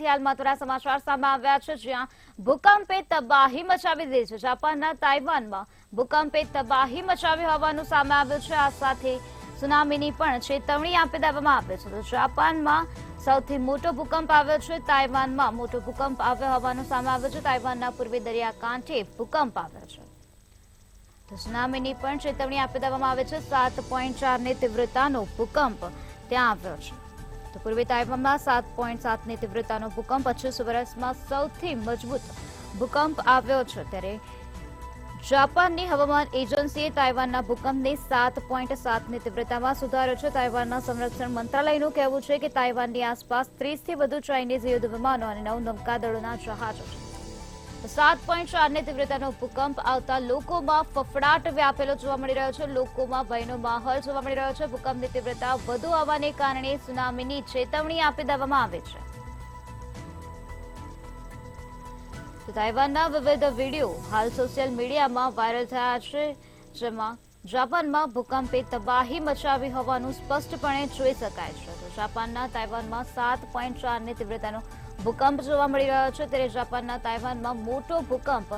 જાપાનથી હાલ મહત્વના સમાચાર સામે આવ્યા છે, જ્યાં ભૂકંપે તબાહી મચાવી દીધી છે. જાપાનના તાઇવાનમાં ભૂકંપે તબાહી મચાવી હોવાનું સામે આવ્યું છે. આ સાથે સુનામીની પણ ચેતવણી આપી દેવામાં આવી છે. તો જાપાનમાં સૌથી મોટો ભૂકંપ આવ્યો છે. તાઇવાનમાં મોટો ભૂકંપ આવ્યો હોવાનું સામે આવ્યું છે. તાઇવાનના પૂર્વી દરિયાકાંઠે ભૂકંપ આવ્યો છે. તો સુનામીની પણ ચેતવણી આપી દેવામાં આવે છે. 7.4ની તીવ્રતાનો ભૂકંપ ત્યાં આવ્યો છે. તો પૂર્વી તાઇવાનમાં 7.7ની તીવ્રતાનો ભૂકંપ 25 વર્ષમાં સૌથી મજબૂત ભૂકંપ આવ્યો છે. ત્યારે જાપાનની હવામાન એજન્સીએ તાઇવાનના ભૂકંપની 7.7ની તીવ્રતામાં સુધાર્યો છે. તાઇવાનના સંરક્ષણ મંત્રાલયનું કહેવું છે કે તાઇવાનની આસપાસ 30થી વધુ ચાઇનીઝ યુદ્ધ વિમાનો અને 9 નૌકાદળોના જહાજો છે. 7.4ની તીવ્રતાનો ભૂકંપ આવતા લોકોમાં ફફડાટ વ્યાપેલો જોવા મળી રહ્યો છે. લોકોમાં ભયનો માહોલ જોવા મળી રહ્યો છે. ભૂકંપની તીવ્રતા વધુ આવવાને કારણે સુનામીની ચેતવણી આપી દેવામાં આવી છે. તો તાઇવાનના વિવિધ વિડીયો હાલ સોશિયલ મીડિયામાં વાયરલ થયા છે, જેમાં જાપાનમાં ભૂકંપે તબાહી મચાવી હોવાનું સ્પષ્ટપણે જોઈ શકાય છે. તો જાપાનના તાઇવાનમાં 7.4ની તીવ્રતાનો ભૂકંપ જોવા મળી રહ્યો છે. ત્યારે જાપાનના તાઇવાનમાં મોટો ભૂકંપ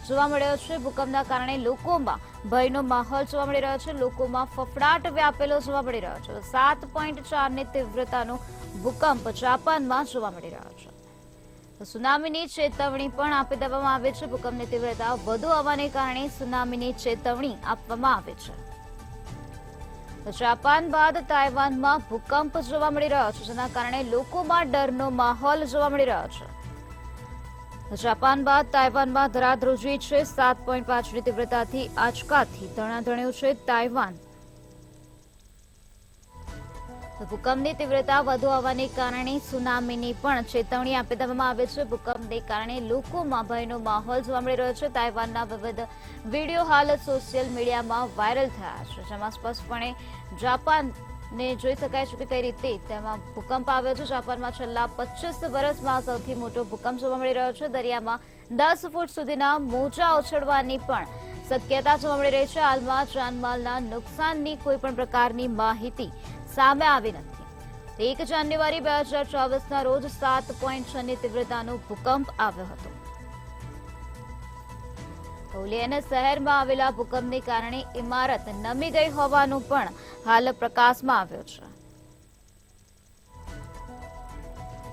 જોવા મળ્યો છે. ભૂકંપના કારણે લોકોમાં ભયનો માહોલ જોવા મળી રહ્યો છે. લોકોમાં ફફડાટ વ્યાપેલો જોવા મળી રહ્યો છે. 7.4ની તીવ્રતાનો ભૂકંપ જાપાનમાં જોવા મળી રહ્યો છે. સુનામીની ચેતવણી પણ આપી દેવામાં આવી છે. ભૂકંપની તીવ્રતા વધુ આવવાને કારણે સુનામીની ચેતવણી આપવામાં આવી છે. જાપાન બાદ તાઇવાનમાં ભૂકંપ જોવા મળી રહ્યો છે, જેના કારણે લોકોમાં ડરનો માહોલ જોવા મળી રહ્યો છે. જાપાન બાદ તાઇવાનમાં ધરાધ્રુજી છે. 7.5ની તીવ્રતાથી આંચકાથી ધણાધણ્યું છે તાઇવાન. ભૂકંપની તીવ્રતા વધુ આવવાને કારણે સુનામીની પણ ચેતવણી આપી દેવામાં આવે છે. ભૂકંપને કારણે લોકોમાં ભયનો માહોલ જોવા મળી રહ્યો છે. તાઇવાનના વિવિધ વિડીયો હાલ સોશિયલ મીડિયામાં વાયરલ થયા છે, જેમાં સ્પષ્ટપણે જાપાનને જોઈ શકાય છે કે કઈ રીતે તેમાં ભૂકંપ આવ્યો છે. જાપાનમાં છેલ્લા 25 વર્ષમાં સૌથી મોટો ભૂકંપ જોવા મળી રહ્યો છે. દરિયામાં 10 ફૂટ સુધીના મોજા ઉછળવાની પણ શક્યતા જોવા મળી રહી છે. હાલમાં જાનમાલના નુકસાનની કોઈ પણ પ્રકારની માહિતી સામે આવી નથી. 1 જાન્યુઆરી 2024ના રોજ 7.6ની તીવ્રતાનો ભૂકંપ આવ્યો હતો. હુલિયન શહેરમાં આવેલા ભૂકંપને કારણે ઇમારત નમી ગઈ હોવાનું પણ હાલ પ્રકાશમાં આવ્યો છે.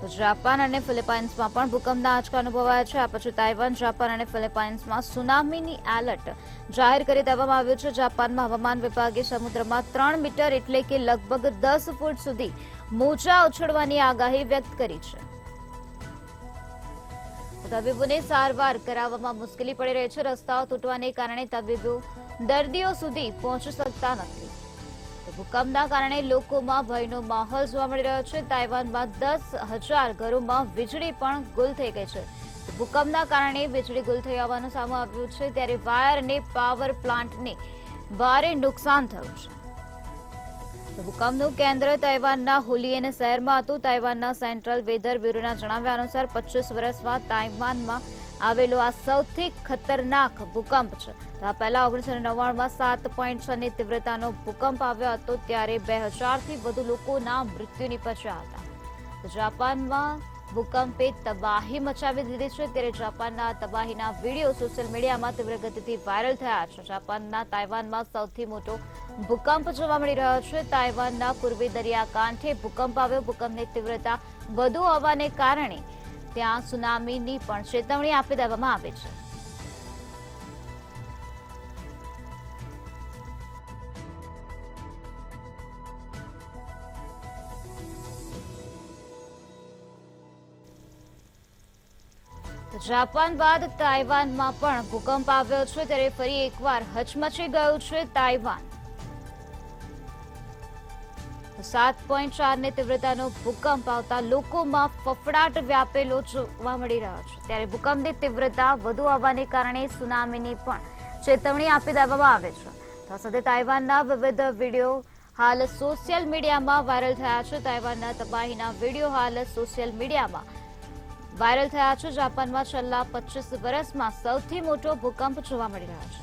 તો જાપાન અને ફિલિપાઇન્સમાં પણ ભૂકંપના આંચકા અનુભવાયા છે. આ પછી તાઇવાન, જાપાન અને ફિલિપાઇન્સમાં સુનામીની એલર્ટ જાહેર કરી દેવામાં આવ્યું છે. જાપાનમાં હવામાન વિભાગે સમુદ્રમાં 3 મીટર એટલે કે લગભગ 10 ફૂટ સુધી મોજા ઉછળવાની આગાહી વ્યક્ત કરી છે. તબીબોને સારવાર કરાવવામાં મુશ્કેલી પડી રહી છે. રસ્તાઓ તૂટવાને કારણે તબીબો દર્દીઓ સુધી પહોંચી શકતા નથી. ભૂકંપના કારણે લોકોમાં ભયનો માહોલ જોવા મળી રહ્યો છે. તાઇવાનમાં 10,000 ઘરોમાં વીજળી પણ ગુલ થઈ ગઈ છે. ભૂકંપના કારણે વીજળી ગુલ થઈ હોવાનું સામે આવ્યું છે. ત્યારે વાયર અને પાવર પ્લાન્ટને ભારે નુકસાન થયું છે. ભૂકંપનું કેન્દ્ર તાઇવાનના હુલિયન શહેરમાં હતું. તાઇવાનના સેન્ટ્રલ વેધર બ્યુરોના જણાવ્યા અનુસાર 25 વર્ષમાં તાઇવાનમાં આવેલો આ સૌથી ખતરનાક ભૂકંપ છે. આ પહેલા 1999માં 7.6ની તીવ્રતાનો ભૂકંપ આવ્યો હતો. ત્યારે 2000થી વધુ લોકોના મૃત્યુ નિપજ્યા હતા. જાપાનમાં ભૂકંપે તબાહી મચાવી દીધી છે. ત્યારે જાપાનના તબાહીના વિડીયો સોશિયલ મીડિયામાં તીવ્ર ગતિથી વાયરલ થયા છે. જાપાનના તાઇવાનમાં સૌથી મોટો ભૂકંપ જોવા મળી રહ્યો છે. તાઇવાનના પૂર્વી દરિયાકાંઠે ભૂકંપ આવ્યો. ભૂકંપની તીવ્રતા વધુ હોવાને કારણે ત્યાં સુનામીની પણ ચેતવણી આપી દેવામાં આવી છે. જાપાન બાદ તાઇવાનમાં પણ ભૂકંપ આવ્યો છે. ત્યારે ફરી એકવાર હચમચી ગયું છે તાઇવાન. 7.4ની તીવ્રતાનો ભૂકંપ આવતા લોકોમાં ફફડાટ વ્યાપેલો જોવા મળી રહ્યો છે. ત્યારે ભૂકંપની તીવ્રતા વધુ આવવાને કારણે સુનામીની પણ ચેતવણી આપી દેવામાં આવે છે. તો સાથે તાઇવાનના વિવિધ વિડીયો હાલ સોશિયલ મીડિયામાં વાયરલ થયા છે. તાઇવાનના તબાહીના વિડીયો હાલ સોશિયલ મીડિયામાં વાયરલ થયા છે. જાપાનમાં છેલ્લા 25 વર્ષમાં સૌથી મોટો ભૂકંપ જોવા મળી રહ્યો છે.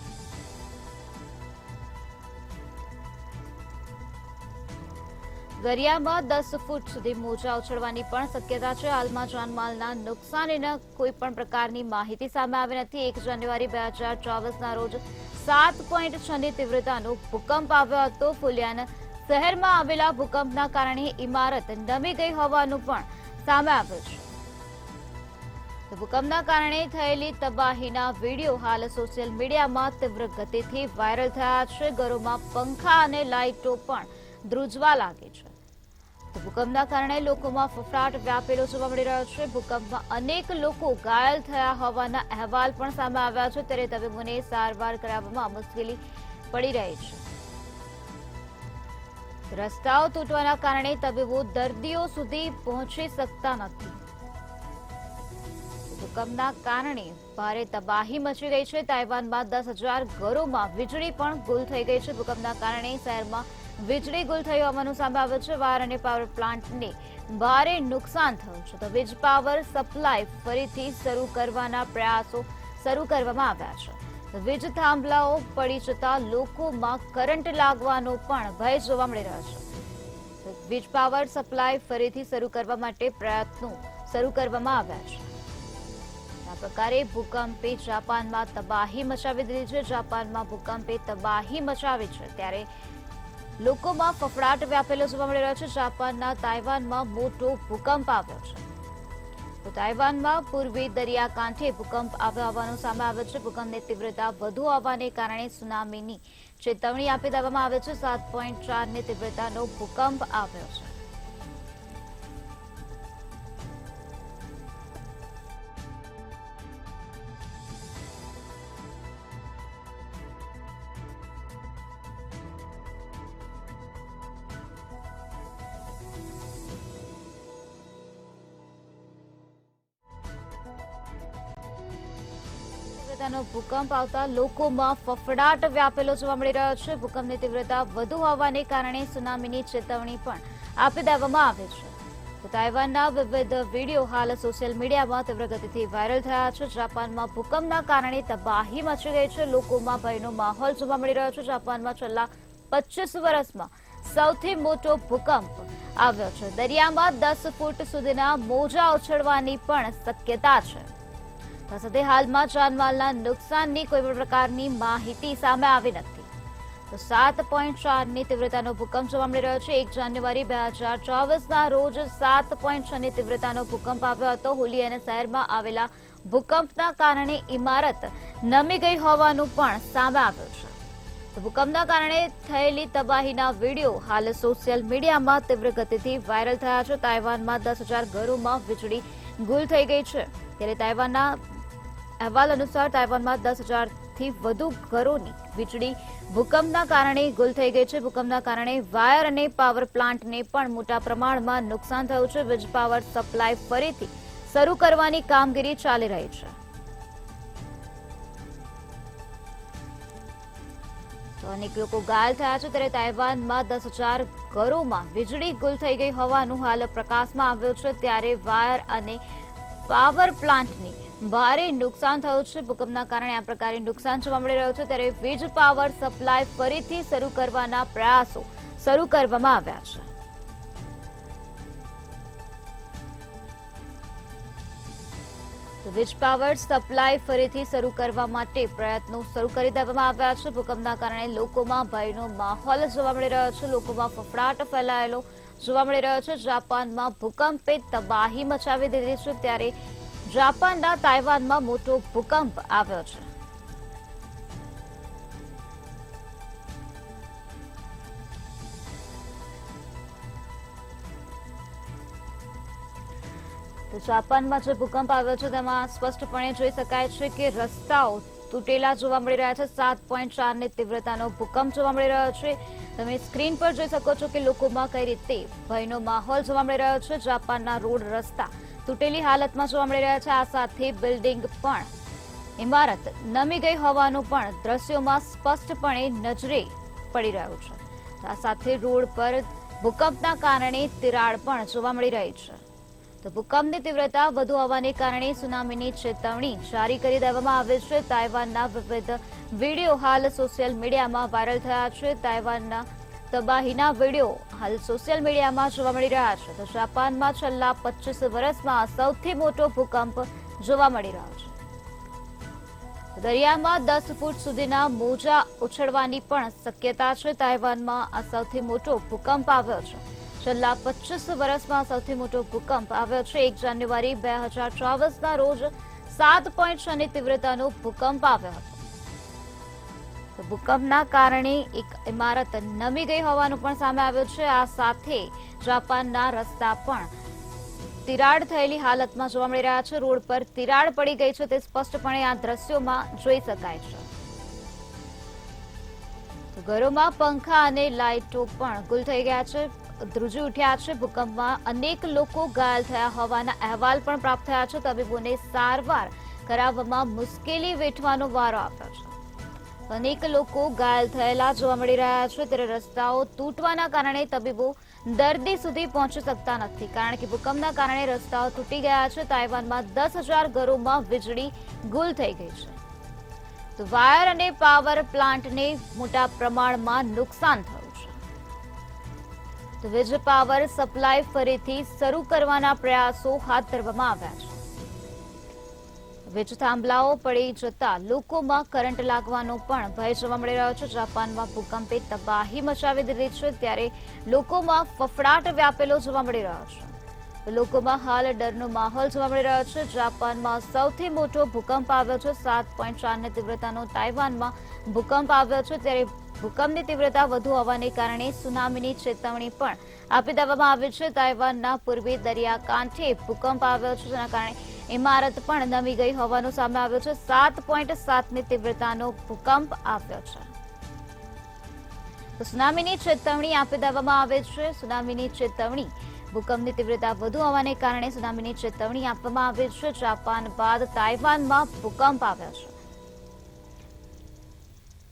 દરિયામાં 10 ફૂટ સુધી મોજા ઉછળવાની પણ શક્યતા છે. હાલમાં જાનમાલના નુકસાનીના કોઈ પણ પ્રકારની માહિતી સામે આવી નથી. 1 જાન્યુઆરી 2024ના રોજ 7.6ની તીવ્રતાનો ભૂકંપ આવ્યો હતો. ફુલિયાન શહેરમાં આવેલા ભૂકંપના કારણે ઇમારત નમી ગઈ હોવાનું પણ સામે આવ્યું છે. ભૂકંપના કારણે થયેલી તબાહીના વિડીયો હાલ સોશિયલ મીડિયામાં તીવ્ર ગતિથી વાયરલ થયા છે. ઘરોમાં પંખા અને લાઇટો પણ ધ્રુજવા લાગી છે. ભૂકંપના કારણે લોકોમાં ફફડાટ વ્યાપેલો જોવા મળી રહ્યો છે. ભૂકંપમાં અનેક લોકો ઘાયલ થયા હોવાના અહેવાલ પણ સામે આવ્યા છે. ત્યારે તબીબોને સારવાર કરાવવામાં મુશ્કેલી પડી રહી છે. રસ્તાઓ તૂટવાના કારણે તબીબો દર્દીઓ સુધી પહોંચી શકતા નથી. ભૂકંપના કારણે ભારે તબાહી મચી ગઈ છે. તાઇવાનમાં 10,000 ઘરોમાં વીજળી પણ ગુલ થઈ ગઈ છે. ભૂકંપના કારણે શહેરમાં વીજળી ગુલ થઈ હોવાનું સામે આવ્યું છે. વાયર અને પાવર પ્લાન્ટને ભારે નુકસાન થયું છે. તો વીજ પાવર સપ્લાય ફરીથી શરૂ કરવાના પ્રયાસો શરૂ કરવામાં આવ્યા છે. વીજ થાંભલાઓ પડી જતા લોકોમાં કરંટ લાગવાનો પણ ભય જોવા મળી રહ્યો છે. વીજ પાવર સપ્લાય ફરીથી શરૂ કરવા માટે પ્રયત્નો શરૂ કરવામાં આવ્યા છે. આ પ્રકારે ભૂકંપે જાપાનમાં તબાહી મચાવી દીધી છે. જાપાનમાં ભૂકંપે તબાહી મચાવી છે ત્યારે લોકોમાં ફફડાટ વ્યાપેલો જોવા મળી રહ્યો છે. જાપાનના તાઇવાનમાં મોટો ભૂકંપ આવ્યો છે. તો તાઇવાનમાં પૂર્વી દરિયાકાંઠે ભૂકંપ આવ્યો હોવાનું સામે આવ્યું છે. ભૂકંપની તીવ્રતા વધુ આવવાને કારણે સુનામીની ચેતવણી આપી દેવામાં આવે છે. 7.4ની તીવ્રતાનો ભૂકંપ આવ્યો છે. ભૂકંપ આવતા લોકોમાં ફફડાટ વ્યાપેલો જોવા મળી રહ્યો છે. ભૂકંપની તીવ્રતા વધુ હોવાને કારણે સુનામીની ચેતવણી પણ આપી દેવામાં આવી છે. તો તાઇવાનના વિવિધ વિડીયો હાલ સોશિયલ મીડિયામાં તીવ્ર ગતિથી વાયરલ થયા છે. જાપાનમાં ભૂકંપના કારણે તબાહી મચી ગઈ છે. લોકોમાં ભયનો માહોલ જોવા મળી રહ્યો છે. જાપાનમાં છેલ્લા 25 વર્ષમાં સૌથી મોટો ભૂકંપ આવ્યો છે. દરિયામાં 10 ફૂટ સુધીના મોજા ઉછળવાની પણ શક્યતા છે. સાથે હાલમાં જાનમાલના નુકસાનની કોઈ પણ પ્રકારની માહિતી સામે આવી નથી. તો 7.4ની તીવ્રતાનો ભૂકંપ જોવા મળી રહ્યો છે. 1 જાન્યુઆરી 2024ના રોજ 7.6ની તીવ્રતાનો ભૂકંપ આવ્યો હતો. હુલિયન શહેરમાં આવેલા ભૂકંપના કારણે ઇમારત નમી ગઈ હોવાનું પણ સામે આવ્યું છે. તો ભૂકંપના કારણે થયેલી તબાહીના વિડીયો હાલ સોશિયલ મીડિયામાં તીવ્ર ગતિથી વાયરલ થયા છે. તાઇવાનમાં 10,000 ઘરોમાં વીજળી ગુલ થઈ ગઈ છે. ત્યારે તાઇવાનના અહેવાલ અનુસાર તાઇવાનમાં 10,000થી વધુ ઘરોની વીજળી ભૂકંપના કારણે ગુલ થઈ ગઈ છે. ભૂકંપના કારણે વાયર અને પાવર પ્લાન્ટને પણ મોટા પ્રમાણમાં નુકસાન થયું છે. વીજ પાવર સપ્લાય ફરીથી શરૂ કરવાની કામગીરી ચાલી રહી છે. તો અનેક લોકો ઘાયલ થયા છે. ત્યારે તાઇવાનમાં 10,000 ઘરોમાં વીજળી ગુલ થઈ ગઈ હોવાનું હાલ પ્રકાશમાં આવ્યું છે. ત્યારે વાયર અને પાવર પ્લાન્ટની ભારે નુકસાન થયું છે. ભૂકંપના કારણે આ પ્રકારે નુકસાન જોવા મળી રહ્યું છે. ત્યારે વીજ પાવર સપ્લાય ફરીથી શરૂ કરવાના પ્રયાસો શરૂ કરવામાં આવ્યા છે. વીજ પાવર સપ્લાય ફરીથી શરૂ કરવા માટે પ્રયત્નો શરૂ કરી દેવામાં આવ્યા છે. ભૂકંપના કારણે લોકોમાં ભયનો માહોલ જોવા મળી રહ્યો છે. લોકોમાં ફફડાટ ફેલાયેલો જોવા મળી રહ્યો છે. જાપાનમાં ભૂકંપે તબાહી મચાવી દીધી છે. ત્યારે જાપાનના તાઇવાનમાં મોટો ભૂકંપ આવ્યો છે. તો જાપાનમાં જે ભૂકંપ આવ્યો છે તેમાં સ્પષ્ટપણે જોઈ શકાય છે કે રસ્તાઓ તૂટેલા જોવા મળી રહ્યા છે. 7.4ની તીવ્રતાનો ભૂકંપ જોવા મળી રહ્યો છે. તમે સ્ક્રીન પર જોઈ શકો છો કે લોકોમાં કઈ રીતે ભયનો માહોલ જોવા મળી રહ્યો છે. જાપાનના રોડ રસ્તા તૂટેલી હાલતમાં જોવા મળી રહ્યા છે. આ સાથે બિલ્ડિંગ પણ ઇમારત નમી ગઈ હોવાનું પણ દ્રશ્યોમાં સ્પષ્ટપણે નજરે પડી રહ્યું છે. આ સાથે રોડ પર ભૂકંપના કારણે તિરાડ પણ જોવા મળી રહી છે. તો ભૂકંપની તીવ્રતા વધુ હોવાને કારણે સુનામીની ચેતવણી જારી કરી દેવામાં આવી છે. તાઇવાનના વિવિધ વિડીયો હાલ સોશિયલ મીડિયામાં વાયરલ થયા છે. તાઇવાનના તબાહીના વિડીયો હાલ સોશિયલ મીડિયામાં જોવા મળી રહ્યા છે. તો જાપાનમાં છેલ્લા 25 વર્ષમાં સૌથી મોટો ભૂકંપ જોવા મળી રહ્યો છે. દરિયામાં 10 ફૂટ સુધીના મોજા ઉછળવાની પણ શક્યતા છે. તાઇવાનમાં આ સૌથી મોટો ભૂકંપ આવ્યો છે. છેલ્લા 25 વર્ષમાં સૌથી મોટો ભૂકંપ આવ્યો છે. 1 જાન્યુઆરી 2024ના રોજ 7.6 ની તીવ્રતાનો ભૂકંપ આવ્યો હતો. ભૂકંપના કારણે એક ઇમારત નમી ગઈ હોવાનું પણ સામે આવ્યું છે. આ સાથે જાપાનના રસ્તા પણ તિરાડ થયેલી હાલતમાં જોવા મળી રહ્યા છે. રોડ પર તિરાડ પડી ગઈ છે તે સ્પષ્ટપણે આ દ્રશ્યોમાં જોઈ શકાય છે. ઘરોમાં પંખા અને લાઇટો પણ ગુલ થઈ ગયા છે, ધ્રુજી ઉઠ્યા છે. ભૂકંપમાં અનેક લોકો ઘાયલ થયા હોવાના અહેવાલ પણ પ્રાપ્ત થયા છે. તબીબોને સારવાર કરાવવામાં મુશ્કેલી વેઠવાનો વારો આવ્યો છે. અનેક લોકો ઘાયલ થયેલા જોવા મળી રહ્યા છે. ત્યારે રસ્તાઓ તૂટવાના કારણે તબીબો દર્દી સુધી પહોંચી શકતા નથી, કારણ કે ભૂકંપના કારણે રસ્તાઓ તૂટી ગયા છે. તાઇવાનમાં 10,000 ઘરોમાં વીજળી ગુલ થઈ ગઈ છે. તો વાયર અને પાવર પ્લાન્ટને મોટા પ્રમાણમાં નુકસાન થયું છે. તો વીજ પાવર સપ્લાય ફરીથી શરૂ કરવાના પ્રયાસો હાથ ધરવામાં આવ્યા છે. વીજ થાંભલાઓ પડી જતા લોકોમાં કરંટ લાગવાનો પણ ભય જોવા મળી રહ્યો છે. જાપાનમાં ભૂકંપે તબાહી મચાવી દીધી છે, ત્યારે લોકોમાં ફફડાટ વ્યાપેલો જોવા મળી રહ્યો છે. લોકોમાં હાલ ડરનો માહોલ જોવા મળી રહ્યો છે. જાપાનમાં સૌથી મોટો ભૂકંપ આવ્યો છે. 7.4 ની તીવ્રતાનો તાઇવાનમાં ભૂકંપ આવ્યો છે. ત્યારે ભૂકંપની તીવ્રતા વધુ હોવાને કારણે સુનામીની ચેતવણી પણ આપી દેવામાં આવી છે. તાઇવાનના પૂર્વી દરિયાકાંઠે ભૂકંપ આવ્યો છે, જેના કારણે ઇમારત પણ નમી ગઈ હોવાનું સામે આવ્યું છે. 7.7 ની તીવ્રતાનો ભૂકંપ આવ્યો છે. સુનામીની ચેતવણી આપી દેવામાં આવે છે. સુનામીની ચેતવણી, ભૂકંપની તીવ્રતા વધુ હોવાને કારણે સુનામીની ચેતવણી આપવામાં આવી છે. જાપાન બાદ તાઇવાનમાં ભૂકંપ આવ્યો છે.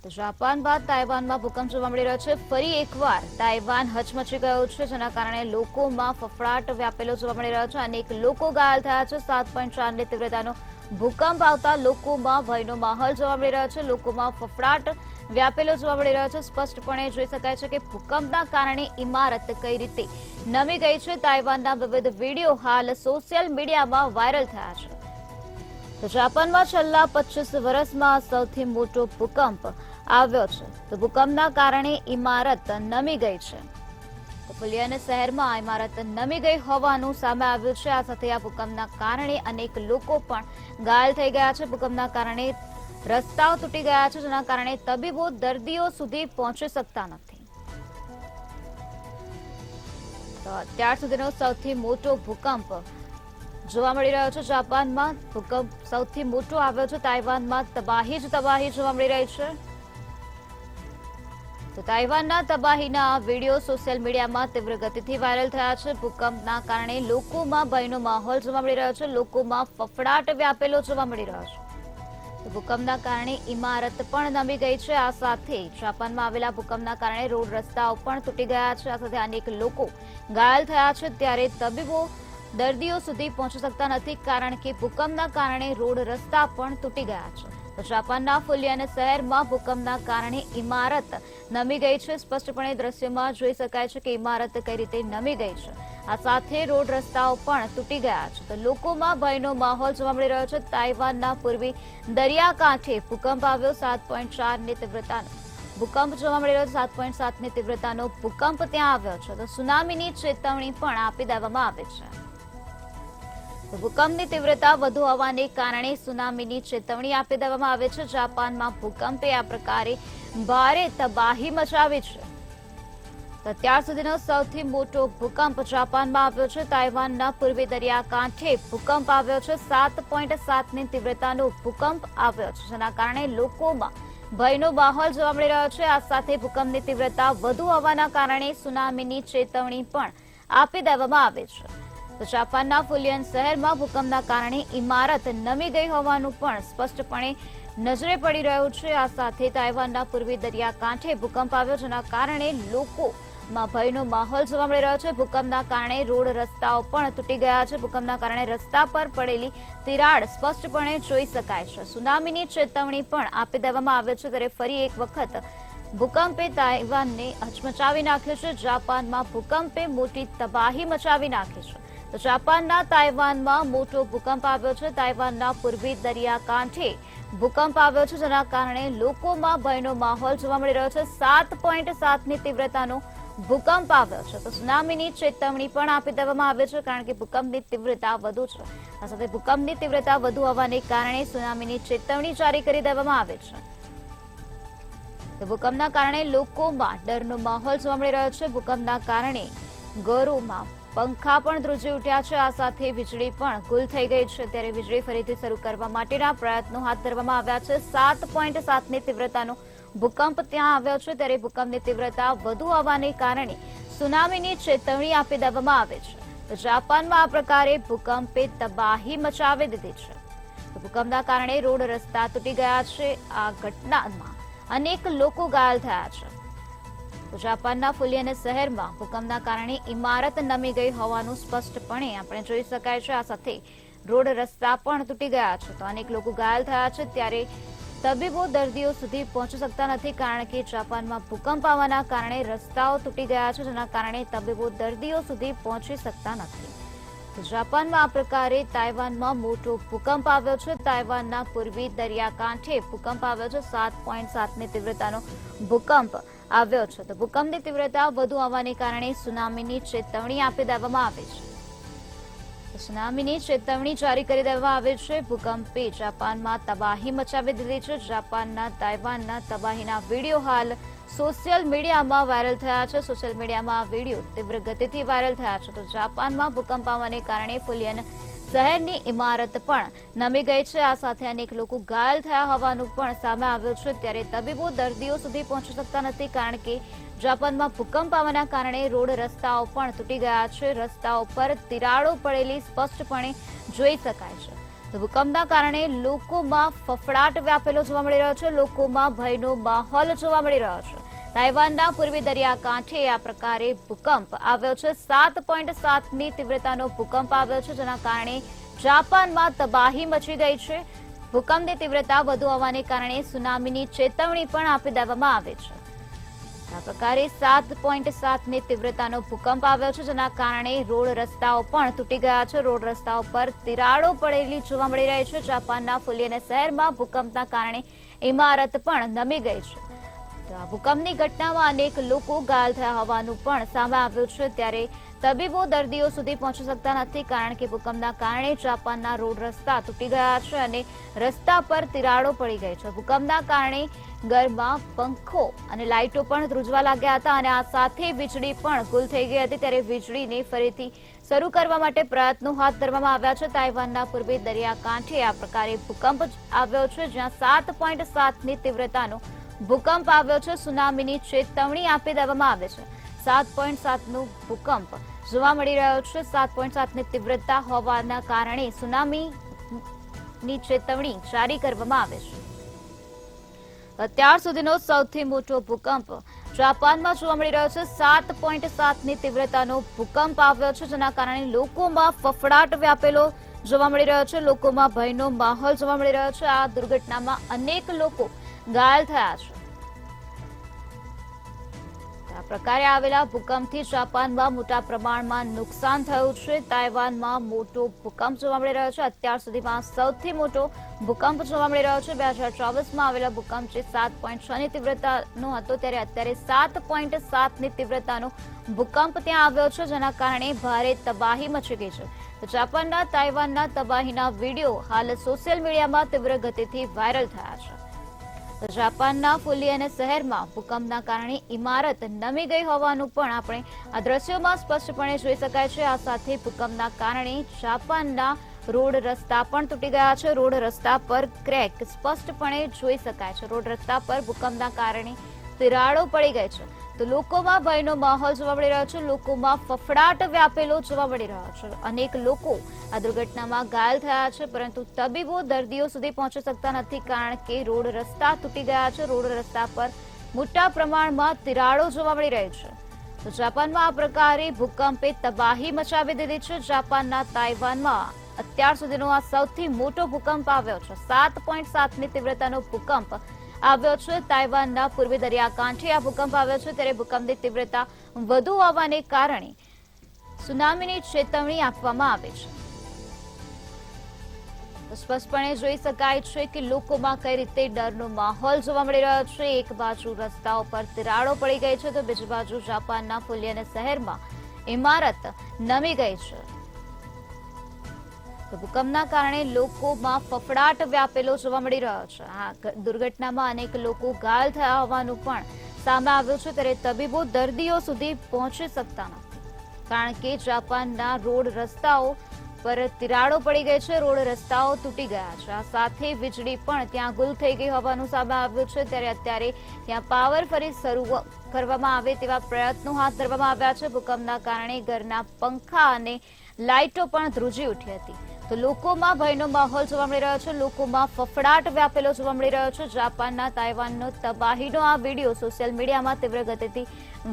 તો જાપાન બાદ તાઇવાનમાં ભૂકંપ જોવા મળી રહ્યો છે. ફરી એકવાર તાઇવાન હચમચી ગયો છે, જેના કારણે લોકોમાં ફફડાટ વ્યાપેલો જોવા મળી રહ્યો છે. અનેક લોકો ઘાયલ થયા છે. 7.4 ની તીવ્રતાનો ભૂકંપ આવતા લોકોમાં ભયનો માહોલ જોવા મળી રહ્યો છે. લોકોમાં ફફડાટ વ્યાપેલો જોવા મળી રહ્યો છે. સ્પષ્ટપણે જોઈ શકાય છે કે ભૂકંપના કારણે ઇમારત કઈ રીતે નમી ગઈ છે. તાઇવાનના વિવિધ વિડીયો હાલ સોશિયલ મીડિયામાં વાયરલ થયા છે. તો જાપાનમાં છેલ્લા 25 વર્ષમાં સૌથી મોટો ભૂકંપ આવ્યો છે. તો ભૂકંપના કારણે ઇમારત નમી ગઈ છે. તો ફુલિયન શહેરમાં ઇમારત નમી ગઈ હોવાનું સામે આવ્યું છે. આ સાથે આ ભૂકંપના કારણે અનેક લોકો પણ ઘાયલ થઈ ગયા છે. ભૂકંપના કારણે રસ્તાઓ તૂટી ગયા છે, જેના કારણે તબીબો દર્દીઓ સુધી પહોંચી શકતા નથી. તો અત્યાર સુધીનો સૌથી મોટો ભૂકંપ જોવા મળી રહ્યો છે. જાપાનમાં ભૂકંપ સૌથી મોટો આવ્યો છે. તાઇવાનમાં તબાહી જ તબાહી જોવા મળી રહી છે. તો તાઇવાનના તબાહીના વિડીયો સોશિયલ મીડિયામાં તીવ્ર ગતિથી વાયરલ થયા છે. ભૂકંપના કારણે લોકોમાં ભયનો માહોલ જોવા મળી રહ્યો છે. લોકોમાં ફફડાટ વ્યાપેલો જોવા મળી રહ્યો છે. તો ભૂકંપના કારણે ઇમારત પણ નમી ગઈ છે. આ સાથે જાપાનમાં આવેલા ભૂકંપના કારણે રોડ રસ્તાઓ પણ તૂટી ગયા છે. આ સાથે અનેક લોકો ઘાયલ થયા છે. ત્યારે તબીબો દર્દીઓ સુધી પહોંચી શકતા નથી, કારણ કે ભૂકંપના કારણે રોડ રસ્તા પણ તૂટી ગયા છે. તો જાપાનના ફુલિયન શહેરમાં ભૂકંપના કારણે ઇમારત નમી ગઈ છે. સ્પષ્ટપણે દ્રશ્યમાં જોઈ શકાય છે કે ઇમારત કઈ રીતે નમી ગઈ છે. આ સાથે રોડ રસ્તાઓ પણ તૂટી ગયા છે. તો લોકોમાં ભયનો માહોલ જોવા મળી રહ્યો છે. તાઇવાનના પૂર્વી દરિયાકાંઠે ભૂકંપ આવ્યો. 7.4 ની તીવ્રતાનો ભૂકંપ જોવા મળી રહ્યો છે. 7.7 ની તીવ્રતાનો ભૂકંપ ત્યાં આવ્યો છે. તો સુનામીની ચેતવણી પણ આપી દેવામાં આવી છે. ભૂકંપની તીવ્રતા વધુ હોવાને કારણે સુનામીની ચેતવણી આપી દેવામાં આવે છે. જાપાનમાં ભૂકંપે આ પ્રકારે ભારે તબાહી મચાવી છે. અત્યાર સુધીનો સૌથી મોટો ભૂકંપ જાપાનમાં આવ્યો છે. તાઇવાનના પૂર્વી દરિયાકાંઠે ભૂકંપ આવ્યો છે. 7.7 ની તીવ્રતાનો ભૂકંપ આવ્યો છે, જેના કારણે લોકોમાં ભયનો માહોલ જોવા મળી રહ્યો છે. આ સાથે ભૂકંપની તીવ્રતા વધુ હોવાના કારણે સુનામીની ચેતવણી પણ આપી દેવામાં આવે છે. તો જાપાનના ફુલિયન શહેરમાં ભૂકંપના કારણે ઇમારત નમી ગઈ હોવાનું પણ સ્પષ્ટપણે નજરે પડી રહ્યું છે. આ સાથે તાઇવાનના પૂર્વી દરિયાકાંઠે ભૂકંપ આવ્યો, જેના કારણે લોકોમાં ભયનો માહોલ જોવા મળી રહ્યો છે. ભૂકંપના કારણે રોડ રસ્તાઓ પણ તૂટી ગયા છે. ભૂકંપના કારણે રસ્તા પર પડેલી તિરાડ સ્પષ્ટપણે જોઈ શકાય છે. સુનામીની ચેતવણી પણ આપી દેવામાં આવે છે. ત્યારે ફરી એક વખત ભૂકંપે તાઇવાનને હચમચાવી નાખ્યું છે. જાપાનમાં ભૂકંપે મોટી તબાહી મચાવી નાખી છે. તો જાપાનના તાઇવાનમાં મોટો ભૂકંપ આવ્યો છે. તાઇવાનના પૂર્વી દરિયાકાંઠે ભૂકંપ આવ્યો છે, જેના કારણે લોકોમાં ભયનો માહોલ જોવા મળી રહ્યો છે. 7.7ની તીવ્રતાનો ભૂકંપ આવ્યો છે. તો સુનામીની ચેતવણી પણ આપી દેવામાં આવી છે, કારણ કે ભૂકંપની તીવ્રતા વધુ છે. આ સાથે ભૂકંપની તીવ્રતા વધુ હોવાને કારણે સુનામીની ચેતવણી જારી કરી દેવામાં આવી છે. તો ભૂકંપના કારણે લોકોમાં ડરનો માહોલ જોવા મળી રહ્યો છે. ભૂકંપના કારણે ઘરોમાં પંખા પણ ધ્રુજી ઉઠ્યા છે. આ સાથે વીજળી પણ ગુલ થઈ ગઈ છે. ત્યારે વીજળી ફરીથી શરૂ કરવા માટેના પ્રયત્નો હાથ ધરવામાં આવ્યા છે. 7.7ની તીવ્રતાનો ભૂકંપ ત્યાં આવ્યો છે. ત્યારે ભૂકંપની તીવ્રતા વધુ હોવાને કારણે સુનામીની ચેતવણી આપી દેવામાં આવે છે. તો જાપાનમાં આ પ્રકારે ભૂકંપે તબાહી મચાવી દીધી છે. તો ભૂકંપના કારણે રોડ રસ્તા તૂટી ગયા છે. આ ઘટનામાં અનેક લોકો ઘાયલ થયા છે. તો જાપાનના ફુલિયન શહેરમાં ભૂકંપના કારણે ઇમારત નમી ગઈ હોવાનું સ્પષ્ટપણે આપણે જોઈ શકાય છે. આ સાથે રોડ રસ્તા પણ તૂટી ગયા છે. તો અનેક લોકો ઘાયલ થયા છે. ત્યારે તબીબો દર્દીઓ સુધી પહોંચી શકતા નથી, કારણ કે જાપાનમાં ભૂકંપ આવવાના કારણે રસ્તાઓ તૂટી ગયા છે, જેના કારણે તબીબો દર્દીઓ સુધી પહોંચી શકતા નથી. જાપાનમાં આ પ્રકારે તાઇવાનમાં મોટો ભૂકંપ આવ્યો છે. તાઇવાનના પૂર્વી દરિયાકાંઠે ભૂકંપ આવ્યો છે. 7.7ની તીવ્રતાનો ભૂકંપ આવ્યો છે. તો ભૂકંપની તીવ્રતા વધુ આવવાને કારણે સુનામીની ચેતવણી આપી દેવામાં આવી છે. સુનામીની ચેતવણી જારી કરી દેવામાં આવી છે. ભૂકંપે જાપાનમાં તબાહી મચાવી દીધી છે. જાપાનના તાઇવાનના તબાહીના વિડીયો હાલ સોશિયલ મીડિયામાં વાયરલ થયા છે. સોશિયલ મીડિયામાં આ વિડીયો તીવ્ર ગતિથી વાયરલ થયા છે. તો જાપાનમાં ભૂકંપ આવવાને કારણે ફુલિયન શહેરની ઇમારત પણ નમી ગઈ છે. આ સાથે અનેક લોકો ઘાયલ થયા હોવાનું પણ સામે આવ્યું છે. ત્યારે તબીબો દર્દીઓ સુધી પહોંચી શકતા નથી, કારણ કે જાપાનમાં ભૂકંપ આવવાના કારણે રોડ રસ્તાઓ પણ તૂટી ગયા છે. રસ્તાઓ પર તિરાડો પડેલી સ્પષ્ટપણે જોઈ શકાય છે. તો ભૂકંપના કારણે લોકોમાં ફફડાટ વ્યાપેલો જોવા મળી રહ્યો છે. લોકોમાં ભયનો માહોલ જોવા મળી રહ્યો છે. તાઇવાનના પૂર્વી દરિયાકાંઠે આ પ્રકારે ભૂકંપ આવ્યો છે. 7.7ની તીવ્રતાનો ભૂકંપ આવ્યો છે, જેના કારણે જાપાનમાં તબાહી મચી ગઈ છે. ભૂકંપની તીવ્રતા વધુ હોવાને કારણે સુનામીની ચેતવણી પણ આપી દેવામાં આવી છે. આ પ્રકારે 7.7ની તીવ્રતાનો ભૂકંપ આવ્યો છે, જેના કારણે રોડ રસ્તાઓ પણ તૂટી ગયા છે. રોડ રસ્તાઓ પર તિરાડો પડેલી જોવા મળી રહી છે. જાપાનના ફુલિયન શહેરમાં ભૂકંપના કારણે ઇમારત પણ નમી ગઈ છે. આ ભૂકંપની ઘટનામાં અનેક લોકો ઘાયલ થયા હોવાનું પણ સામે આવ્યું છે. ત્યારે તબીબો દર્દીઓ સુધી પહોંચી શકતા નથી, કારણ કે ભૂકંપના કારણે જાપાનના રોડ રસ્તા તૂટી ગયા છે અને રસ્તા પર તિરાડો પડી ગઈ છે. ભૂકંપના કારણે ઘરમાં પંખો અને લાઇટો પણ ધ્રુજવા લાગ્યા હતા અને આ સાથે વીજળી પણ ગુલ થઈ ગઈ હતી. ત્યારે વીજળીને ફરીથી શરૂ કરવા માટે પ્રયત્નો હાથ ધરવામાં આવ્યા છે. તાઇવાનના પૂર્વી દરિયાકાંઠે આ પ્રકારે ભૂકંપ આવ્યો છે, જ્યાં 7.7ની તીવ્રતાનો ભૂકંપ આવ્યો છે. સુનામીની ચેતવણી આપી દેવામાં આવે છે. 7.7નો ભૂકંપ જોવા મળી રહ્યો છે. 7.7ની તીવ્રતા હોવાના કારણે સુનામીની ચેતવણી જારી કરવામાં આવે છે. અત્યાર સુધીનો સૌથી મોટો ભૂકંપ જાપાનમાં જોવા મળી રહ્યો છે. 7.7ની તીવ્રતાનો ભૂકંપ આવ્યો છે, જેના કારણે લોકોમાં ફફડાટ વ્યાપેલો જોવા મળી રહ્યો છે. લોકોમાં ભયનો માહોલ જોવા મળી રહ્યો છે. આ દુર્ઘટનામાં અનેક લોકો ઘાયલ થયા છે. આ પ્રકારે આવેલા ભૂકંપથી જાપાનમાં મોટા પ્રમાણમાં નુકસાન થયું છે. તાઇવાનમાં મોટો ભૂકંપ જોવા મળી રહ્યો છે. અત્યાર સુધીમાં સૌથી મોટો ભૂકંપ જોવા મળી રહ્યો છે. 2024માં આવેલા ભૂકંપ જે 7.6ની તીવ્રતાનો હતો, ત્યારે અત્યારે 7.7ની તીવ્રતાનો ભૂકંપ ત્યાં આવ્યો છે, જેના કારણે ભારે તબાહી મચી ગઈ છે. તો જાપાનના તાઇવાનના તબાહીના વિડીયો હાલ સોશિયલ મીડિયામાં તીવ્ર ગતિથી વાયરલ થયા છે. જાપાનના ફુલિયન શહેરમાં ભૂકંપના કારણે ઇમારત નમી ગઈ હોવાનું પણ આપણે આ દ્રશ્યોમાં સ્પષ્ટપણે જોઈ શકાય છે. આ સાથે ભૂકંપના કારણે જાપાનના રોડ રસ્તા પણ તૂટી ગયા છે. રોડ રસ્તા પર ક્રેક સ્પષ્ટપણે જોઈ શકાય છે. રોડ રસ્તા પર ભૂકંપના કારણે તિરાડો પડી ગઈ છે. તો લોકોમાં ભયનો માહોલ જોવા મળી રહ્યો છે. લોકોમાં ફફડાટ વ્યાપેલો જોવા મળી રહ્યો છે. અનેક લોકો આ દુર્ઘટનામાં ઘાયલ થયા છે, પરંતુ તબીબો દર્દીઓ સુધી પહોંચી શકતા નથી, કારણ કે રોડ રસ્તા તૂટી ગયા છે. રોડ રસ્તા પર મોટા પ્રમાણમાં તિરાડો જોવા મળી રહી છે. તો જાપાનમાં આ પ્રકારે ભૂકંપે તબાહી મચાવી દીધી છે. જાપાનના તાઇવાનમાં અત્યાર સુધીનો આ સૌથી મોટો ભૂકંપ આવ્યો છે. 7.7ની તીવ્રતાનો ભૂકંપ આવ્યો છે. તાઇવાનના પૂર્વી દરિયાકાંઠે આ ભૂકંપ આવ્યો છે, ત્યારે ભૂકંપની તીવ્રતા વધુ આવવાને કારણે સુનામીની ચેતવણી આપવામાં આવે છે. સ્પષ્ટપણે જોઈ શકાય છે કે લોકોમાં કઈ રીતે ડરનો માહોલ જોવા મળી રહ્યો છે. એક બાજુ રસ્તાઓ પર તિરાડો પડી ગઈ છે, તો બીજી બાજુ જાપાનના ફુલિયન શહેરમાં ઇમારત નમી ગઈ છે. ભૂકંપના કારણે લોકોમાં ફફડાટ વ્યાપેલો જોવા મળી રહ્યો છે. આ દુર્ઘટનામાં અનેક લોકો ઘાયલ થયા હોવાનું પણ સામે આવ્યું છે, ત્યારે તબીબો દર્દીઓ સુધી પહોંચી શકતા નથી, કારણ કે જાપાનના રોડ રસ્તાઓ પર તિરાડો પડી ગઈ છે, રોડ રસ્તાઓ તૂટી ગયા છે. આ સાથે વીજળી પણ ત્યાં ગુલ થઈ ગઈ હોવાનું સામે આવ્યું છે, ત્યારે અત્યારે ત્યાં પાવર ફરી શરૂ કરવામાં આવે તેવા પ્રયત્નો હાથ ધરવામાં આવ્યા છે. ભૂકંપના કારણે ઘરના પંખા અને લાઇટો પણ ધ્રુજી ઉઠી હતી, તો લોકોમાં ભયનો માહોલ જોવા મળી રહ્યો છે. લોકોમાં ફફડાટ વ્યાપેલો જોવા મળી રહ્યો છે. જાપાનના તાઇવાનનો તબાહીનો આ વિડીયો સોશિયલ મીડિયામાં તીવ્ર ગતિથી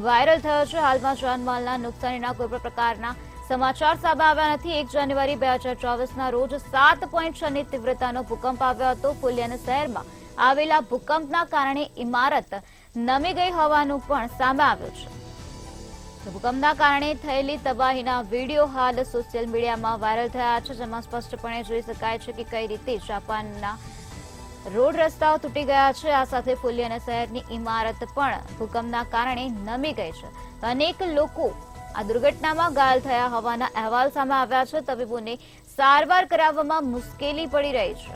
વાયરલ થયો છે. હાલમાં જાનમાલના નુકસાનીના કોઈ પણ પ્રકારના સમાચાર સામે આવ્યા નથી. 1 જાન્યુઆરી 2024ના રોજ 7.6ની તીવ્રતાનો ભૂકંપ આવ્યો હતો. ફુલિયન શહેરમાં આવેલા ભૂકંપના કારણે ઇમારત નમી ગઈ હોવાનું પણ સામે આવ્યું છે. ભૂકંપના કારણે થયેલી તબાહીના વિડીયો હાલ સોશિયલ મીડિયામાં વાયરલ થયા છે, જેમાં સ્પષ્ટપણે જોઈ શકાય છે કે કઈ રીતે જાપાનના રોડ રસ્તાઓ તૂટી ગયા છે. આ સાથે ફુલિયન શહેરની ઇમારત પણ ભૂકંપના કારણે નમી ગઈ છે. અનેક લોકો આ દુર્ઘટનામાં ઘાયલ થયા હોવાના અહેવાલ સામે આવ્યા છે. તબીબોને સારવાર કરાવવામાં મુશ્કેલી પડી રહી છે,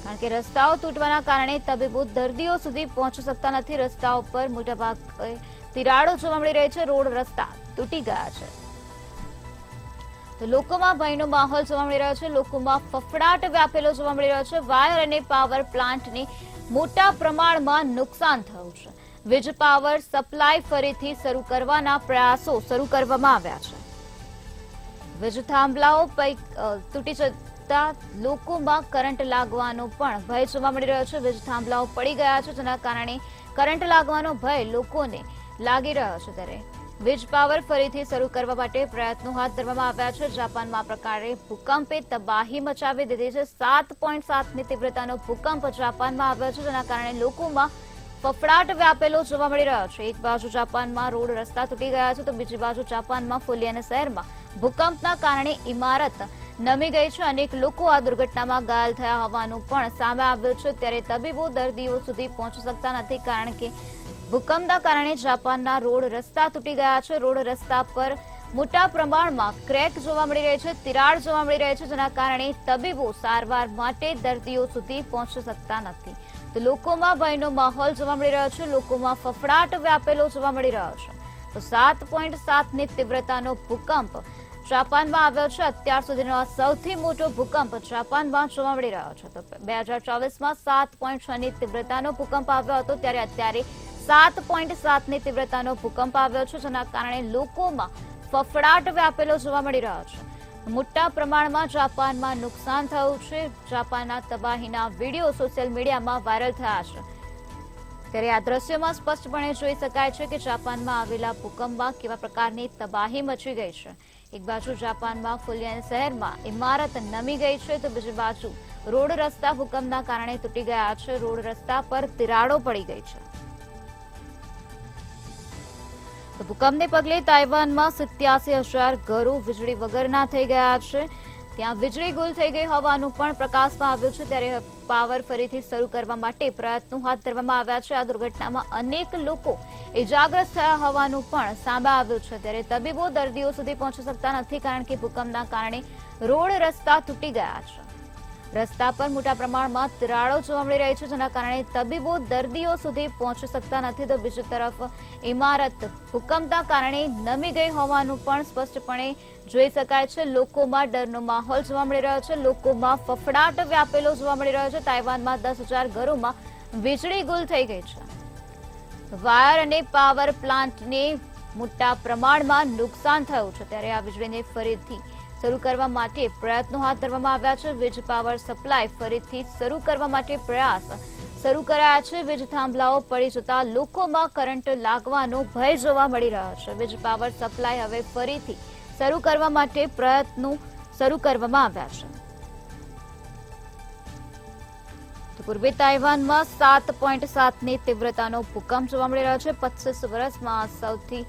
કારણ કે રસ્તાઓ તૂટવાના કારણે તબીબો દર્દીઓ સુધી પહોંચી શકતા નથી. રસ્તાઓ પર મોટાભાગે તિરાડો જોવા મળી રહી છે, રોડ રસ્તા તૂટી ગયા છે, તો લોકોમાં ભયનો માહોલ જોવા મળી રહ્યો છે. લોકોમાં ફફડાટ વ્યાપેલો જોવા મળી રહ્યો છે. વાયર અને પાવર પ્લાન્ટને મોટા પ્રમાણમાં નુકસાન થયું છે. વીજ પાવર સપ્લાય ફરીથી શરૂ કરવાના પ્રયાસો શરૂ કરવામાં આવ્યા છે. વીજ થાંભલાઓ તૂટી જતા લોકોમાં કરંટ લાગવાનો પણ ભય જોવા મળી રહ્યો છે. વીજ થાંભલાઓ પડી ગયા છે, જેના કારણે કરંટ લાગવાનો ભય લોકોને લાગી રહ્યો છે. ત્યારે વીજ પાવર ફરીથી શરૂ કરવા માટે પ્રયત્નો હાથ ધરવામાં આવ્યા છે. જાપાનમાં આ પ્રકારે ભૂકંપે તબાહી મચાવી દીધી છે. 7.7ની તીવ્રતાનો ભૂકંપ જાપાનમાં આવ્યો છે, જેના કારણે લોકોમાં ફફડાટ વ્યાપેલો જોવા મળી રહ્યો છે. એક બાજુ જાપાનમાં રોડ રસ્તા તૂટી ગયા છે, તો બીજી બાજુ જાપાનમાં ફુલિયન શહેરમાં ભૂકંપના કારણે ઇમારત નમી ગઈ છે. અનેક લોકો આ દુર્ઘટનામાં ઘાયલ થયા હોવાનું પણ સામે આવ્યું છે. ત્યારે તબીબો દર્દીઓ સુધી પહોંચી શકતા નથી, કારણ કે ભૂકંપના કારણે જાપાનના રોડ રસ્તા તૂટી ગયા છે. રોડ રસ્તા પર મોટા પ્રમાણમાં ક્રેક જોવા મળી રહી છે, તિરાડ જોવા મળી રહી છે, જેના કારણે તબીબો સારવાર માટે દર્દીઓ સુધી પહોંચી શકતા નથી. તો લોકોમાં ભયનો માહોલ જોવા મળી રહ્યો છે. લોકોમાં ફફડાટ વ્યાપેલો જોવા મળી રહ્યો છે. તો 7.7ની તીવ્રતાનો ભૂકંપ જાપાનમાં આવ્યો છે. અત્યાર સુધીનો આ સૌથી મોટો ભૂકંપ જાપાનમાં જોવા મળી રહ્યો છે. તો 2024માં 7.6ની તીવ્રતાનો ભૂકંપ આવ્યો હતો, ત્યારે અત્યારે 7.7ની તીવ્રતાનો ભૂકંપ આવ્યો છે, જેના કારણે લોકોમાં ફફડાટ વ્યાપેલો જોવા મળી રહ્યો છે. મોટા પ્રમાણમાં જાપાનમાં નુકસાન થયું છે. જાપાનના તબાહીના વિડીયો સોશિયલ મીડિયામાં વાયરલ થયા છે. ત્યારે આ દ્રશ્યમાં સ્પષ્ટપણે જોઈ શકાય છે કે જાપાનમાં આવેલા ભૂકંપમાં કેવા પ્રકારની તબાહી મચી ગઈ છે. એક બાજુ જાપાનમાં ફુલિયન શહેરમાં ઇમારત નમી ગઈ છે, તો બીજી બાજુ રોડ રસ્તા ભૂકંપના કારણે તૂટી ગયા છે. રોડ રસ્તા પર તિરાડો પડી ગઈ છે. ભૂકંપને પગલે તાઇવાનમાં 87,000 ઘરો વીજળી વગરના થઈ ગયા છે. ત્યાં વીજળી ગુલ થઈ ગઈ હોવાનું પણ પ્રકાશમાં આવ્યું છે. ત્યારે પાવર ફરીથી શરૂ કરવા માટે પ્રયત્નો હાથ ધરવામાં આવ્યા છે. આ દુર્ઘટનામાં અનેક લોકો ઇજાગ્રસ્ત થયા હોવાનું પણ સામે આવ્યું છે. ત્યારે તબીબો દર્દીઓ સુધી પહોંચી શકતા નથી, કારણ કે ભૂકંપના કારણે રોડ રસ્તા તૂટી ગયા છે. રસ્તા પર મોટા પ્રમાણમાં તિરાડો જોવા મળી રહી છે, જેના કારણે તબીબો દર્દીઓ સુધી પહોંચી શકતા નથી. તો બીજી તરફ ઇમારત ભૂકંપના કારણે નમી ગઈ હોવાનું પણ સ્પષ્ટપણે જોઈ શકાય છે. લોકોમાં ડરનો માહોલ જોવા મળી રહ્યો છે. લોકોમાં ફફડાટ વ્યાપેલો જોવા મળી રહ્યો છે. તાઇવાનમાં 10,000 ઘરોમાં વીજળી ગુલ થઈ ગઈ છે. વાયર અને પાવર પ્લાન્ટને મોટા પ્રમાણમાં નુકસાન થયું છે. ત્યારે આ વીજળીને ફરીથી શરૂ કરવા માટે પ્રયત્નો હાથ ધરવામાં આવ્યા છે. વીજ પાવર સપ્લાય ફરીથી શરૂ કરવા માટે પ્રયાસ શરૂ કરાયા છે. વીજ થાંભલાઓ પડી જતા લોકોમાં કરંટ લાગવાનો ભય જોવા મળી રહ્યો છે. વીજ પાવર સપ્લાય હવે ફરીથી શરૂ કરવા માટે પ્રયત્નો શરૂ કરવામાં આવ્યા છે. પૂર્વી તાઇવાનમાં 7.7ની તીવ્રતાનો ભૂકંપ જોવા મળી રહ્યો છે. 25 વર્ષમાં સૌથી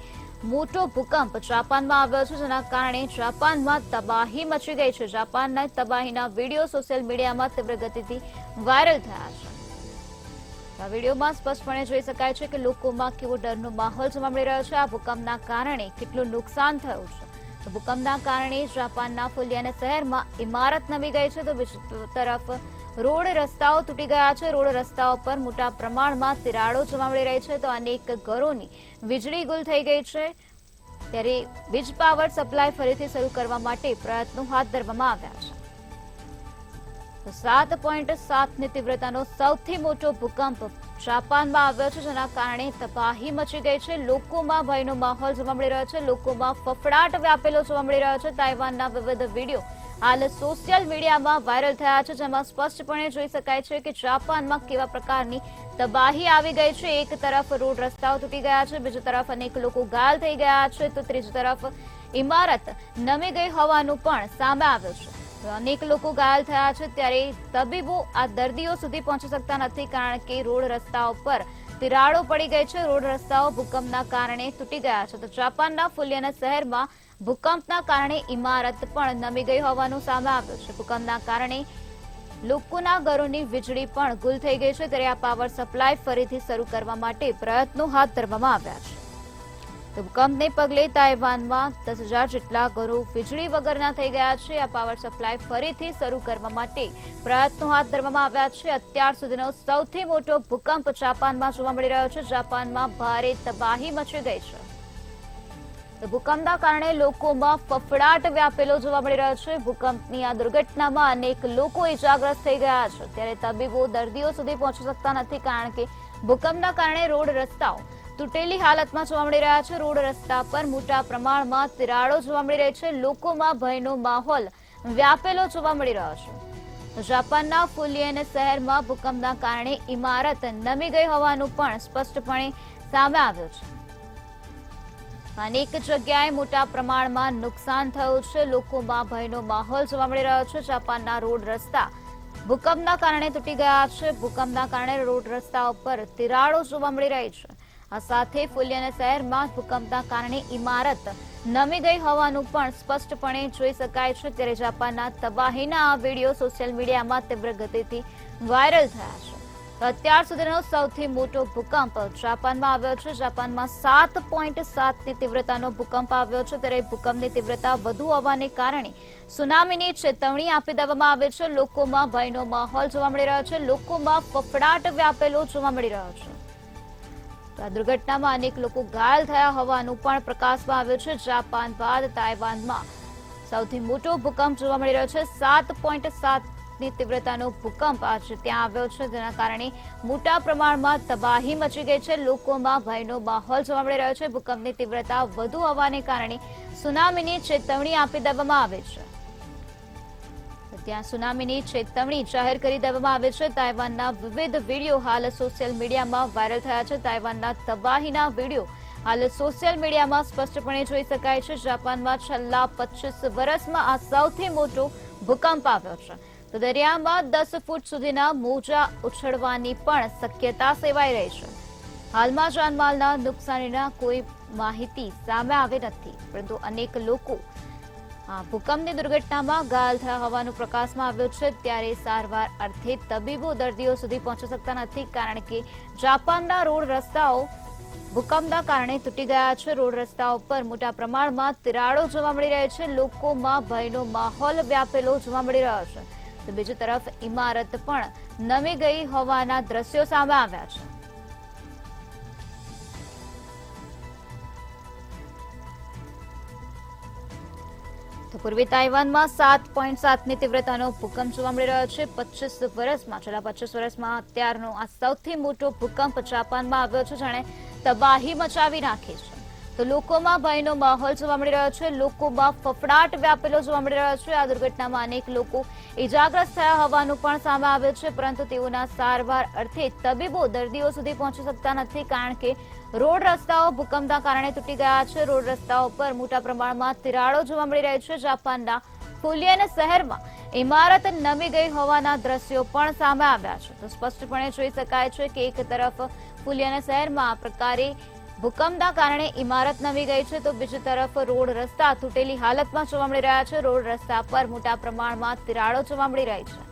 મોટો ભૂકંપ જાપાનમાં આવ્યો છે, જેના કારણે જાપાનમાં તબાહી મચી ગઈ છે. જાપાનના તબાહીના વિડીયો સોશિયલ મીડિયામાં તીવ્ર ગતિથી વાયરલ થયા છે. આ વિડીયોમાં સ્પષ્ટપણે જોઈ શકાય છે કે લોકોમાં કેવો ડરનો માહોલ જોવા મળી રહ્યો છે. આ ભૂકંપના કારણે કેટલું નુકસાન થયું છે. ભૂકંપના કારણે જાપાનના ફુલિયાના શહેરમાં ઇમારત નમી ગઈ છે, તો બીજી તરફ રોડ રસ્તાઓ તૂટી ગયા છે. રોડ રસ્તાઓ પર મોટા પ્રમાણમાં તિરાડો જોવા મળી રહી છે, તો અનેક ઘરોની વીજળી ગુલ થઈ ગઈ છે. ત્યારે વીજ પાવર સપ્લાય ફરીથી શરૂ કરવા માટે પ્રયત્નો હાથ ધરવામાં આવ્યા છે. 7.7ની તીવ્રતાનો સૌથી મોટો ભૂકંપ જાપાનમાં આવ્યો છે, જેના કારણે તબાહી મચી ગઈ છે. લોકોમાં ભયનો માહોલ જોવા મળી રહ્યો છે. લોકોમાં ફફડાટ વ્યાપેલો જોવા મળી રહ્યો છે. તાઇવાનના વિવિધ વિડીયો હાલ સોશિયલ મીડિયામાં વાયરલ થયા છે, જેમાં સ્પષ્ટપણે જોઈ શકાય છે કે જાપાનમાં કેવા પ્રકારની તબાહી આવી ગઈ છે. એક તરફ રોડ રસ્તાઓ તૂટી ગયા છે, બીજી તરફ અનેક લોકો ઘાયલ થઈ ગયા છે, તો ત્રીજી તરફ ઇમારત નમી ગઈ હોવાનું પણ સામે આવ્યું છે. અનેક લોકો ઘાયલ થયા છે. ત્યારે તબીબો આ દર્દીઓ સુધી પહોંચી શકતા નથી, કારણ કે રોડ રસ્તાઓ પર તિરાડો પડી ગઈ છે. રોડ રસ્તાઓ ભૂકંપના કારણે તૂટી ગયા છે. તો જાપાનના ફુલિયાના શહેરમાં ભૂકંપના કારણે ઇમારત પણ નમી ગઈ હોવાનું સામે આવ્યું છે. ભૂકંપના કારણે લોકોના ઘરોની વીજળી પણ ગુલ થઈ ગઈ છે. ત્યારે આ પાવર સપ્લાય ફરીથી શરૂ કરવા માટે પ્રયત્નો હાથ ધરવામાં આવ્યા છે. તો ભૂકંપને પગલે તાઇવાનમાં 10,000 જેટલા ઘરો વીજળી વગરના થઈ ગયા છે. આ પાવર સપ્લાય ફરીથી શરૂ કરવા માટે પ્રયત્નો હાથ ધરવામાં આવ્યા છે. અત્યાર સુધીનો સૌથી મોટો ભૂકંપ જાપાનમાં જોવા મળી રહ્યો છે. જાપાનમાં ભારે તબાહી મચી ગઈ છે. તો ભૂકંપના કારણે લોકોમાં ફફડાટ વ્યાપેલો જોવા મળી રહ્યો છે. ભૂકંપની આ દુર્ઘટનામાં અનેક લોકો ઇજાગ્રસ્ત થઈ ગયા છે. ત્યારે તબીબો દર્દીઓ સુધી પહોંચી શકતા નથી, કારણ કે ભૂકંપના કારણે રોડ રસ્તાઓ તૂટેલી હાલતમાં જોવા મળી રહ્યા છે. રોડ રસ્તા પર મોટા પ્રમાણમાં તિરાડો જોવા મળી રહી છે. લોકોમાં ભયનો માહોલ વ્યાપેલો જોવા મળી રહ્યો છે. જાપાનના ફુલિયન શહેરમાં ભૂકંપના કારણે ઇમારત નમી ગઈ હોવાનું પણ સ્પષ્ટપણે સામે આવ્યું છે. અનેક જગ્યાએ મોટા પ્રમાણમાં નુકસાન થયું છે. લોકોમાં ભયનો માહોલ જોવા મળી રહ્યો છે. જાપાનના રોડ રસ્તા ભૂકંપના કારણે તૂટી ગયા છે. ભૂકંપના કારણે રોડ રસ્તાઓ પર તિરાડો જોવા મળી રહી છે. આ સાથે ફુલિયાના શહેરમાં ભૂકંપના કારણે ઇમારત નમી ગઈ હોવાનું પણ સ્પષ્ટપણે જોઈ શકાય છે. ત્યારે જાપાનના તબાહીના આ વિડીયો સોશિયલ મીડિયામાં તીવ્ર ગતિથી વાયરલ થયા છે. તો અત્યાર સુધીનો સૌથી મોટો ભૂકંપ જાપાનમાં આવ્યો છે. જાપાનમાં 7.7ની તીવ્રતાનો ભૂકંપ આવ્યો છે. ત્યારે ભૂકંપની તીવ્રતા વધુ હોવાને કારણે સુનામીની ચેતવણી આપી દેવામાં આવી છે. લોકોમાં ભયનો માહોલ જોવા મળી રહ્યો છે. લોકોમાં ફફડાટ વ્યાપેલો જોવા મળી રહ્યો છે. આ દુર્ઘટનામાં અનેક લોકો ઘાયલ થયા હોવાનું પણ પ્રકાશમાં આવ્યું છે. જાપાન બાદ તાઇવાનમાં સૌથી મોટો ભૂકંપ જોવા મળી રહ્યો છે. 7.7ની તીવ્રતાનો ભૂકંપ આજે ત્યાં આવ્યો છે, જેના કારણે મોટા પ્રમાણમાં તબાહી મચી ગઈ છે. લોકોમાં ભયનો માહોલ જોવા મળી રહ્યો છે. ભૂકંપની તીવ્રતા વધુ હોવાને કારણે સુનામીની ચેતવણી આપી દેવામાં આવી છે. ત્યાં સુનામીની ચેતવણી જાહેર કરી દેવામાં આવી છે. તાઇવાનના વિવિધ વિડીયો હાલ સોશિયલ મીડિયામાં વાયરલ થયા છે. તાઇવાનના તબાહીના વિડીયો હાલ સોશિયલ મીડિયામાં સ્પષ્ટપણે જોઈ શકાય છે. જાપાનમાં છેલ્લા 25 વર્ષમાં આ સૌથી મોટો ભૂકંપ આવ્યો છે. તો દરિયામાં 10 ફૂટ સુધીના મોજા ઉછળવાની પણ શક્યતા સેવાઈ રહી છે. હાલમાં જાનમાલના નુકસાનીના કોઈ માહિતી સામે આવી નથી, પરંતુ અનેક લોકો ભૂકંપની દુર્ઘટનામાં ઘાયલ થયા હોવાનું પ્રકાશમાં આવ્યું છે. ત્યારે સારવાર અર્થે તબીબો દર્દીઓ સુધી પહોંચી શકતા નથી, કારણ કે જાપાનના રોડ રસ્તાઓ ભૂકંપના કારણે તૂટી ગયા છે. રોડ રસ્તાઓ પર મોટા પ્રમાણમાં તિરાડો જોવા મળી રહી છે. લોકોમાં ભયનો માહોલ વ્યાપેલો જોવા મળી રહ્યો છે. તો બીજી તરફ ઇમારત પણ નમી ગઈ હોવાના દ્રશ્યો સામે આવ્યા છે. તો પૂર્વી તાઇવાનમાં 7.7ની તીવ્રતાનો ભૂકંપ જોવા મળી રહ્યો છે. 25 વર્ષમાં છેલ્લા 25 વર્ષમાં અત્યારનો આ સૌથી મોટો ભૂકંપ જાપાનમાં આવ્યો છે, જેણે તબાહી મચાવી નાખી છે. તો લોકોમાં ભયનો માહોલ જોવા મળી રહ્યો છે. લોકોમાં ફફડાટ વ્યાપેલો જોવા મળી રહ્યો છે. આ દુર્ઘટનામાં અનેક લોકો ઇજાગ્રસ્ત થયા હોવાનું પણ સામે આવ્યું છે, પરંતુ તેઓના સારવાર અર્થે તબીબો દર્દીઓ સુધી પહોંચી શકતા નથી, કારણ કે રોડ રસ્તાઓ ભૂકંપના કારણે તૂટી ગયા છે. રોડ રસ્તાઓ પર મોટા પ્રમાણમાં તિરાડો જોવા મળી રહી છે. જાપાનના ફુલિયાના શહેરમાં ઇમારત નમી ગઈ હોવાના દ્રશ્યો પણ સામે આવ્યા છે. તો સ્પષ્ટપણે જોઈ શકાય છે કે એક તરફ ફુલિયાના શહેરમાં આ પ્રકારે ભૂકંપના કારણે ઇમારત નમી ગઈ છે, તો બીજી તરફ રોડ રસ્તા તૂટેલી હાલતમાં જોવા મળી રહ્યા છે. રોડ રસ્તા પર મોટા પ્રમાણમાં તિરાડો જોવા મળી રહી છે.